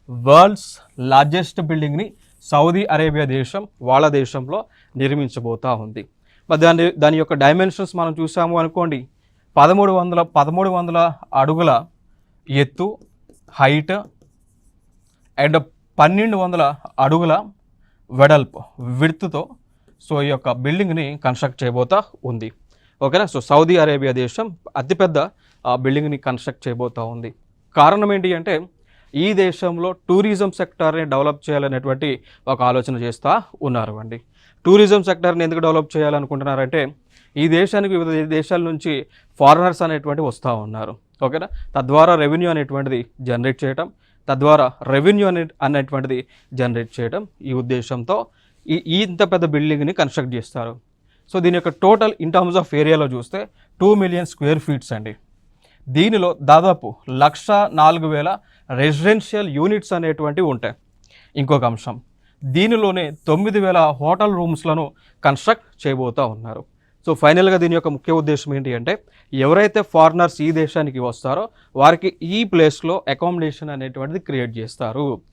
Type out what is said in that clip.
World's largest బిల్డింగ్ని Saudi Arabia దేశం వాళ్ళ దేశంలో నిర్మించబోతూ ఉంది. మరి దాని యొక్క డైమెన్షన్స్ మనం చూసాము అనుకోండి, 1300 అడుగుల ఎత్తు హైట్ అండ్ 1200 అడుగుల వెడల్పు విడ్త్తో సో ఈ యొక్క బిల్డింగ్ని కన్స్ట్రక్ట్ చేయబోతా ఉంది. ఓకేనా. సో సౌదీ అరేబియా దేశం అతిపెద్ద బిల్డింగ్ని కన్స్ట్రక్ట్ చేయబోతూ ఉంది. కారణం ఏంటి అంటే ఈ దేశంలో టూరిజం సెక్టార్ని డెవలప్ చేయాలనేటువంటి ఒక ఆలోచన చేస్తూ ఉన్నారు అండి. టూరిజం సెక్టార్ని ఎందుకు డెవలప్ చేయాలనుకుంటున్నారంటే ఈ దేశానికి వివిధ దేశాల నుంచి ఫారినర్స్ అనేటువంటి వస్తూ ఉన్నారు. ఓకేనా. తద్వారా రెవెన్యూ అనేటువంటిది జనరేట్ చేయడం ఈ ఉద్దేశంతో ఇంత పెద్ద బిల్డింగ్ని కన్స్ట్రక్ట్ చేస్తారు. సో దీని యొక్క టోటల్ ఇన్ టర్మ్స్ ఆఫ్ ఏరియాలో చూస్తే 2 మిలియన్ స్క్వేర్ ఫీట్స్ అండి. దీనిలో దాదాపు 104,000 రెసిడెన్షియల్ యూనిట్స్ అనేటువంటివి ఉంటాయి. ఇంకొక అంశం, దీనిలోనే 9,000 హోటల్ రూమ్స్లను కన్స్ట్రక్ట్ చేయబోతూ ఉన్నారు. సో ఫైనల్గా దీని యొక్క ముఖ్య ఉద్దేశం ఏంటి అంటే ఎవరైతే ఫారినర్స్ ఈ దేశానికి వస్తారో వారికి ఈ ప్లేస్లో అకామిడేషన్ అనేటువంటిది క్రియేట్ చేస్తారు.